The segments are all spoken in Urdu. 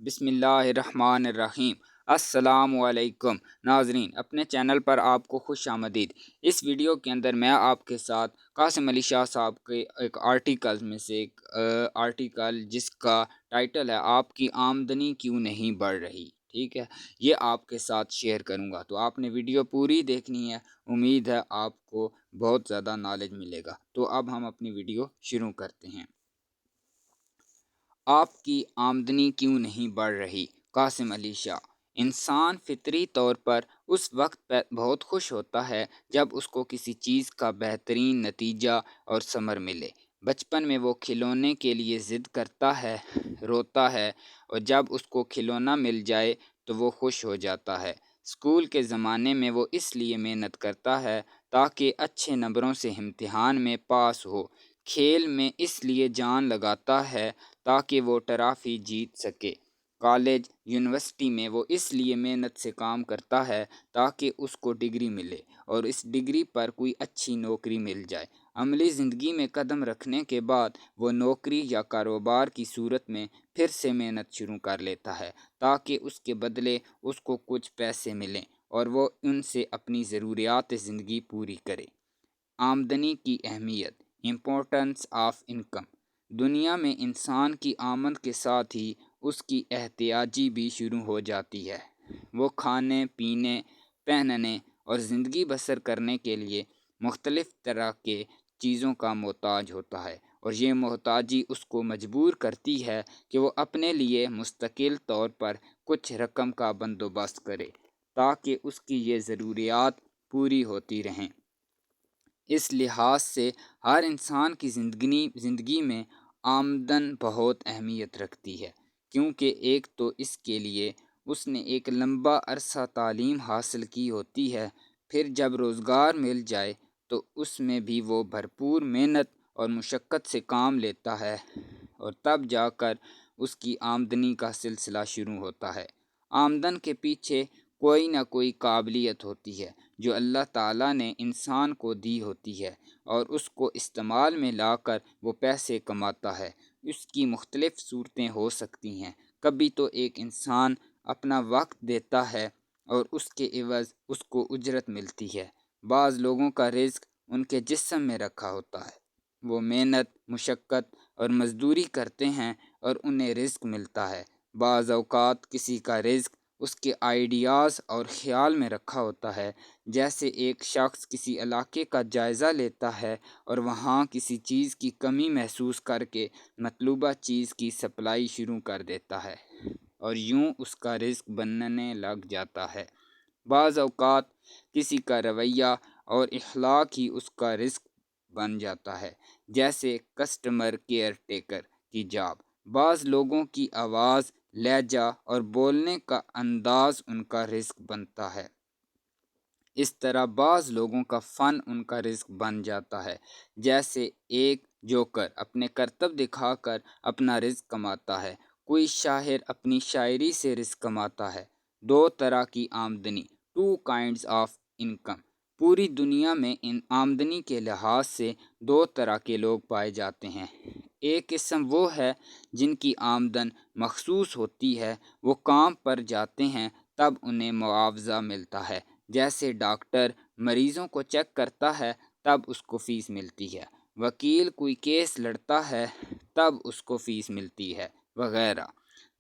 بسم اللہ الرحمن الرحیم۔ السلام علیکم ناظرین، اپنے چینل پر آپ کو خوش آمدید۔ اس ویڈیو کے اندر میں آپ کے ساتھ قاسم علی شاہ صاحب کے ایک آرٹیکل میں سے ایک آرٹیکل جس کا ٹائٹل ہے آپ کی آمدنی کیوں نہیں بڑھ رہی، ٹھیک ہے، یہ آپ کے ساتھ شیئر کروں گا۔ تو آپ نے ویڈیو پوری دیکھنی ہے، امید ہے آپ کو بہت زیادہ نالج ملے گا۔ تو اب ہم اپنی ویڈیو شروع کرتے ہیں۔ آپ کی آمدنی کیوں نہیں بڑھ رہی؟ قاسم علی شاہ۔ انسان فطری طور پر اس وقت بہت خوش ہوتا ہے جب اس کو کسی چیز کا بہترین نتیجہ اور ثمر ملے۔ بچپن میں وہ کھلونے کے لیے ضد کرتا ہے، روتا ہے، اور جب اس کو کھلونا مل جائے تو وہ خوش ہو جاتا ہے۔ اسکول کے زمانے میں وہ اس لیے محنت کرتا ہے تاکہ اچھے نمبروں سے امتحان میں پاس ہو۔ کھیل میں اس لیے جان لگاتا ہے تاکہ وہ ٹرافی جیت سکے۔ کالج، یونیورسٹی میں وہ اس لیے محنت سے کام کرتا ہے تاکہ اس کو ڈگری ملے اور اس ڈگری پر کوئی اچھی نوکری مل جائے۔ عملی زندگی میں قدم رکھنے کے بعد وہ نوکری یا کاروبار کی صورت میں پھر سے محنت شروع کر لیتا ہے تاکہ اس کے بدلے اس کو کچھ پیسے ملیں اور وہ ان سے اپنی ضروریات زندگی پوری کرے۔ آمدنی کی اہمیت، امپورٹنس آف انکم۔ دنیا میں انسان کی آمد کے ساتھ ہی اس کی احتیاجی بھی شروع ہو جاتی ہے۔ وہ کھانے، پینے، پہننے اور زندگی بسر کرنے کے لیے مختلف طرح کے چیزوں کا محتاج ہوتا ہے، اور یہ محتاجی اس کو مجبور کرتی ہے کہ وہ اپنے لیے مستقل طور پر کچھ رقم کا بندوبست کرے تاکہ اس کی یہ ضروریات پوری ہوتی رہیں۔ اس لحاظ سے ہر انسان کی زندگی میں آمدن بہت اہمیت رکھتی ہے، کیونکہ ایک تو اس کے لیے اس نے ایک لمبا عرصہ تعلیم حاصل کی ہوتی ہے، پھر جب روزگار مل جائے تو اس میں بھی وہ بھرپور محنت اور مشقت سے کام لیتا ہے، اور تب جا کر اس کی آمدنی کا سلسلہ شروع ہوتا ہے۔ آمدن کے پیچھے کوئی نہ کوئی قابلیت ہوتی ہے جو اللہ تعالیٰ نے انسان کو دی ہوتی ہے، اور اس کو استعمال میں لا کر وہ پیسے کماتا ہے۔ اس کی مختلف صورتیں ہو سکتی ہیں۔ کبھی تو ایک انسان اپنا وقت دیتا ہے اور اس کے عوض اس کو اجرت ملتی ہے۔ بعض لوگوں کا رزق ان کے جسم میں رکھا ہوتا ہے، وہ محنت، مشقت اور مزدوری کرتے ہیں اور انہیں رزق ملتا ہے۔ بعض اوقات کسی کا رزق اس کے آئیڈیاز اور خیال میں رکھا ہوتا ہے، جیسے ایک شخص کسی علاقے کا جائزہ لیتا ہے اور وہاں کسی چیز کی کمی محسوس کر کے مطلوبہ چیز کی سپلائی شروع کر دیتا ہے، اور یوں اس کا رزق بننے لگ جاتا ہے۔ بعض اوقات کسی کا رویہ اور اخلاق ہی اس کا رزق بن جاتا ہے، جیسے کسٹمر کیئر ٹیکر کی جاب۔ بعض لوگوں کی آواز، لہجہ اور بولنے کا انداز ان کا رزق بنتا ہے۔ اس طرح بعض لوگوں کا فن ان کا رزق بن جاتا ہے، جیسے ایک جوکر اپنے کرتب دکھا کر اپنا رزق کماتا ہے، کوئی شاعر اپنی شاعری سے رزق کماتا ہے۔ دو طرح کی آمدنی، ٹو کائنڈز آف انکم۔ پوری دنیا میں ان آمدنی کے لحاظ سے دو طرح کے لوگ پائے جاتے ہیں۔ ایک قسم وہ ہے جن کی آمدن مخصوص ہوتی ہے، وہ کام پر جاتے ہیں تب انہیں معاوضہ ملتا ہے، جیسے ڈاکٹر مریضوں کو چیک کرتا ہے تب اس کو فیس ملتی ہے، وکیل کوئی کیس لڑتا ہے تب اس کو فیس ملتی ہے، وغیرہ۔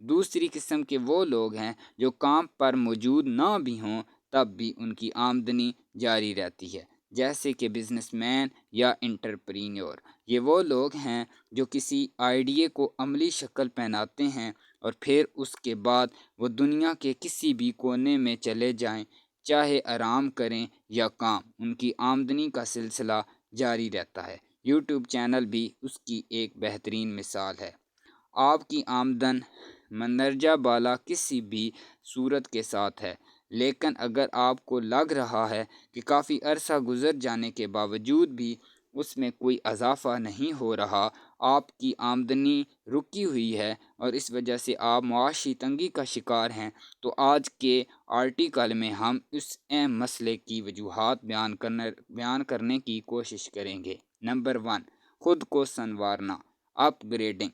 دوسری قسم کے وہ لوگ ہیں جو کام پر موجود نہ بھی ہوں تب بھی ان کی آمدنی جاری رہتی ہے، جیسے کہ بزنس مین یا انٹرپرینیور۔ یہ وہ لوگ ہیں جو کسی آئیڈیے کو عملی شکل پہناتے ہیں اور پھر اس کے بعد وہ دنیا کے کسی بھی کونے میں چلے جائیں، چاہے آرام کریں یا کام، ان کی آمدنی کا سلسلہ جاری رہتا ہے۔ یوٹیوب چینل بھی اس کی ایک بہترین مثال ہے۔ آپ کی آمدن مندرجہ بالا کسی بھی صورت کے ساتھ ہے، لیکن اگر آپ کو لگ رہا ہے کہ کافی عرصہ گزر جانے کے باوجود بھی اس میں کوئی اضافہ نہیں ہو رہا، آپ کی آمدنی رکی ہوئی ہے اور اس وجہ سے آپ معاشی تنگی کا شکار ہیں، تو آج کے آرٹیکل میں ہم اس اہم مسئلے کی وجوہات بیان کرنے کی کوشش کریں گے۔ نمبر 1، خود کو سنوارنا، اپ گریڈنگ۔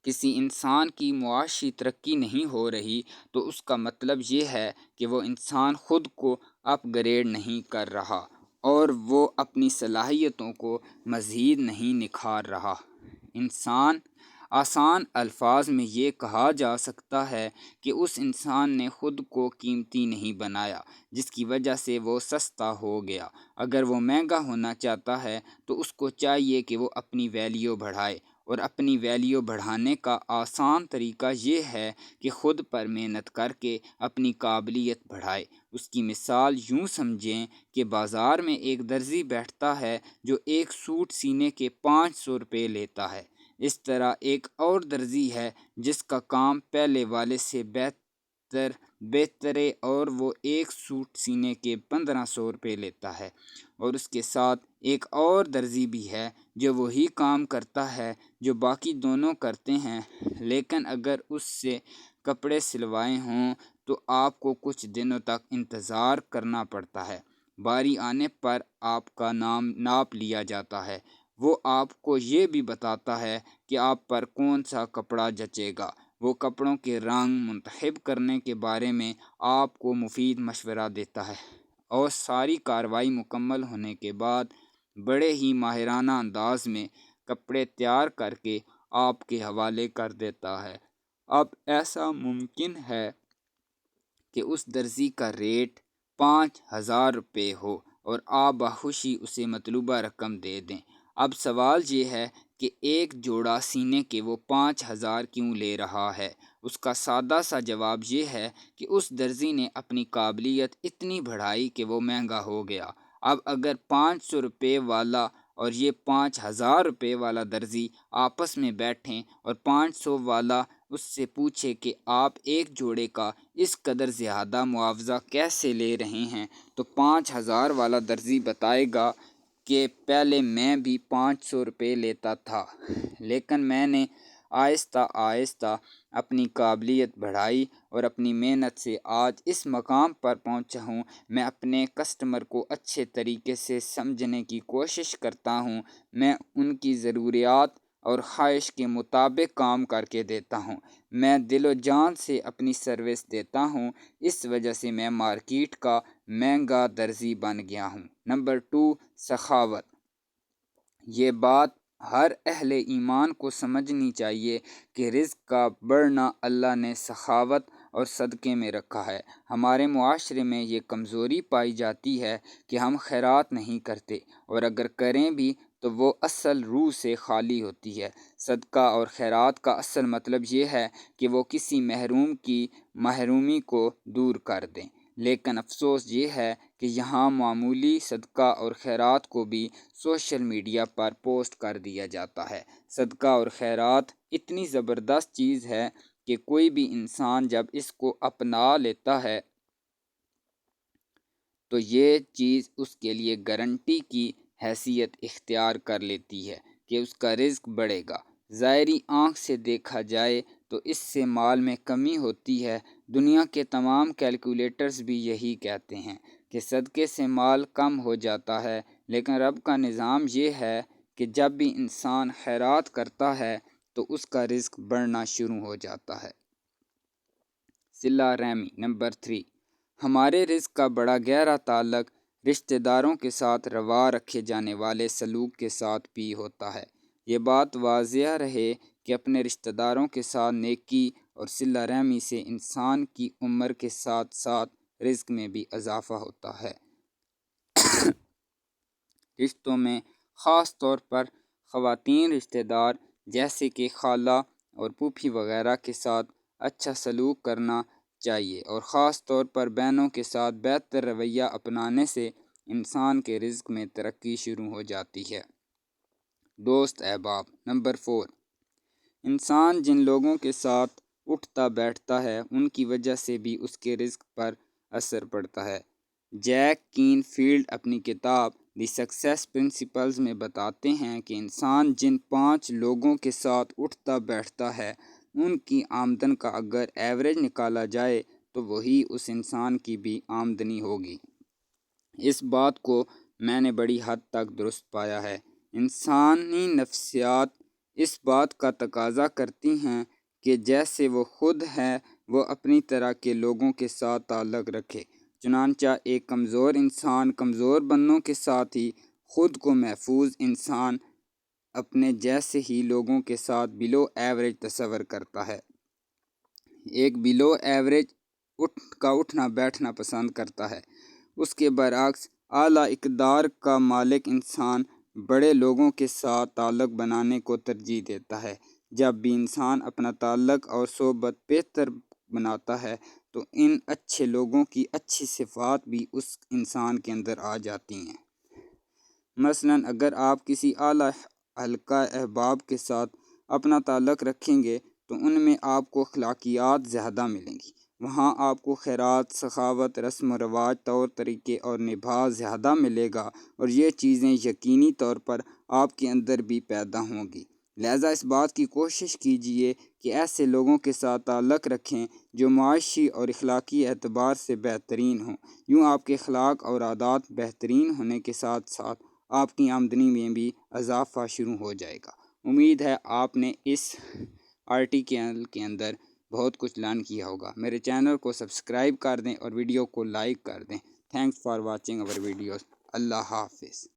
کسی انسان کی معاشی ترقی نہیں ہو رہی تو اس کا مطلب یہ ہے کہ وہ انسان خود کو اپ گریڈ نہیں کر رہا اور وہ اپنی صلاحیتوں کو مزید نہیں نکھار رہا۔ انسان آسان الفاظ میں یہ کہا جا سکتا ہے کہ اس انسان نے خود کو قیمتی نہیں بنایا، جس کی وجہ سے وہ سستا ہو گیا۔ اگر وہ مہنگا ہونا چاہتا ہے تو اس کو چاہیے کہ وہ اپنی ویلیو بڑھائے، اور اپنی ویلیو بڑھانے کا آسان طریقہ یہ ہے کہ خود پر محنت کر کے اپنی قابلیت بڑھائے۔ اس کی مثال یوں سمجھیں کہ بازار میں ایک درزی بیٹھتا ہے جو ایک سوٹ سینے کے 500 روپے لیتا ہے۔ اس طرح ایک اور درزی ہے جس کا کام پہلے والے سے بہتر ہے اور وہ ایک سوٹ سینے کے 1500 روپے لیتا ہے، اور اس کے ساتھ ایک اور درزی بھی ہے جو وہی کام کرتا ہے جو باقی دونوں کرتے ہیں، لیکن اگر اس سے کپڑے سلوائے ہوں تو آپ کو کچھ دنوں تک انتظار کرنا پڑتا ہے۔ باری آنے پر آپ کا نام ناپ لیا جاتا ہے۔ وہ آپ کو یہ بھی بتاتا ہے کہ آپ پر کون سا کپڑا جچے گا۔ وہ کپڑوں کے رنگ منتخب کرنے کے بارے میں آپ کو مفید مشورہ دیتا ہے، اور ساری کارروائی مکمل ہونے کے بعد بڑے ہی ماہرانہ انداز میں کپڑے تیار کر کے آپ کے حوالے کر دیتا ہے۔ اب ایسا ممکن ہے کہ اس درزی کا ریٹ 5000 روپے ہو اور آپ بخوشی اسے مطلوبہ رقم دے دیں۔ اب سوال یہ ہے کہ ایک جوڑا سینے کے وہ 5000 کیوں لے رہا ہے؟ اس کا سادہ سا جواب یہ ہے کہ اس درزی نے اپنی قابلیت اتنی بڑھائی کہ وہ مہنگا ہو گیا۔ اب اگر 500 روپے والا اور یہ 5000 روپے والا درزی آپس میں بیٹھیں اور 500 والا اس سے پوچھے کہ آپ ایک جوڑے کا اس قدر زیادہ معاوضہ کیسے لے رہے ہیں، تو 5000 والا درزی بتائے گا کہ پہلے میں بھی 500 روپے لیتا تھا، لیکن میں نے آہستہ آہستہ اپنی قابلیت بڑھائی اور اپنی محنت سے آج اس مقام پر پہنچا ہوں۔ میں اپنے کسٹمر کو اچھے طریقے سے سمجھنے کی کوشش کرتا ہوں، میں ان کی ضروریات اور خواہش کے مطابق کام کر کے دیتا ہوں، میں دل و جان سے اپنی سروس دیتا ہوں، اس وجہ سے میں مارکیٹ کا مہنگا درزی بن گیا ہوں۔ نمبر 2، سخاوت۔ یہ بات ہر اہل ایمان کو سمجھنی چاہیے کہ رزق کا بڑھنا اللہ نے سخاوت اور صدقے میں رکھا ہے۔ ہمارے معاشرے میں یہ کمزوری پائی جاتی ہے کہ ہم خیرات نہیں کرتے، اور اگر کریں بھی تو وہ اصل روح سے خالی ہوتی ہے۔ صدقہ اور خیرات کا اصل مطلب یہ ہے کہ وہ کسی محروم کی محرومی کو دور کر دیں، لیکن افسوس یہ ہے کہ یہاں معمولی صدقہ اور خیرات کو بھی سوشل میڈیا پر پوسٹ کر دیا جاتا ہے۔ صدقہ اور خیرات اتنی زبردست چیز ہے کہ کوئی بھی انسان جب اس کو اپنا لیتا ہے تو یہ چیز اس کے لیے گارنٹی کی حیثیت اختیار کر لیتی ہے کہ اس کا رزق بڑھے گا۔ ظاہری آنکھ سے دیکھا جائے تو اس سے مال میں کمی ہوتی ہے۔ دنیا کے تمام کیلکولیٹرز بھی یہی کہتے ہیں کہ صدقے سے مال کم ہو جاتا ہے، لیکن رب کا نظام یہ ہے کہ جب بھی انسان خیرات کرتا ہے تو اس کا رزق بڑھنا شروع ہو جاتا ہے۔ صلہ رحمی۔ نمبر 3، ہمارے رزق کا بڑا گہرا تعلق رشتہ داروں کے ساتھ روا رکھے جانے والے سلوک کے ساتھ بھی ہوتا ہے۔ یہ بات واضح رہے کہ اپنے رشتہ داروں کے ساتھ نیکی اور صلہ رحمی سے انسان کی عمر کے ساتھ ساتھ رزق میں بھی اضافہ ہوتا ہے۔ رشتوں میں خاص طور پر خواتین رشتہ دار جیسے کہ خالہ اور پھوپھی وغیرہ کے ساتھ اچھا سلوک کرنا چاہیے، اور خاص طور پر بہنوں کے ساتھ بہتر رویہ اپنانے سے انسان کے رزق میں ترقی شروع ہو جاتی ہے۔ دوست احباب۔ نمبر 4، انسان جن لوگوں کے ساتھ اٹھتا بیٹھتا ہے ان کی وجہ سے بھی اس کے رزق پر اثر پڑتا ہے۔ جیک کین فیلڈ اپنی کتاب دی سکسیس پرنسپلز میں بتاتے ہیں کہ انسان جن 5 لوگوں کے ساتھ اٹھتا بیٹھتا ہے ان کی آمدن کا اگر ایوریج نکالا جائے تو وہی اس انسان کی بھی آمدنی ہوگی۔ اس بات کو میں نے بڑی حد تک درست پایا ہے۔ انسانی نفسیات اس بات کا تقاضا کرتی ہیں کہ جیسے وہ خود ہے وہ اپنی طرح کے لوگوں کے ساتھ تعلق رکھے۔ چنانچہ ایک کمزور انسان کمزور بندوں کے ساتھ ہی خود کو محفوظ انسان اپنے جیسے ہی لوگوں کے ساتھ بلو ایوریج تصور کرتا ہے۔ ایک بلو ایوریج اٹھنا بیٹھنا پسند کرتا ہے۔ اس کے برعکس اعلیٰ اقدار کا مالک انسان بڑے لوگوں کے ساتھ تعلق بنانے کو ترجیح دیتا ہے۔ جب بھی انسان اپنا تعلق اور صحبت بہتر بناتا ہے تو ان اچھے لوگوں کی اچھی صفات بھی اس انسان کے اندر آ جاتی ہیں۔ مثلاً اگر آپ کسی اعلیٰ حلقہ احباب کے ساتھ اپنا تعلق رکھیں گے تو ان میں آپ کو اخلاقیات زیادہ ملیں گی۔ وہاں آپ کو خیرات، سخاوت، رسم و رواج، طور طریقے اور نبھا زیادہ ملے گا اور یہ چیزیں یقینی طور پر آپ کے اندر بھی پیدا ہوں گی۔ لہٰذا اس بات کی کوشش کیجیے کہ ایسے لوگوں کے ساتھ تعلق رکھیں جو معاشی اور اخلاقی اعتبار سے بہترین ہوں۔ یوں آپ کے اخلاق اور عادات بہترین ہونے کے ساتھ ساتھ آپ کی آمدنی میں بھی اضافہ شروع ہو جائے گا۔ امید ہے آپ نے اس آرٹیکل کے اندر بہت کچھ لرن کیا ہوگا۔ میرے چینل کو سبسکرائب کر دیں اور ویڈیو کو لائک کر دیں۔ تھینکس فار واچنگ اور ویڈیوز۔ اللہ حافظ۔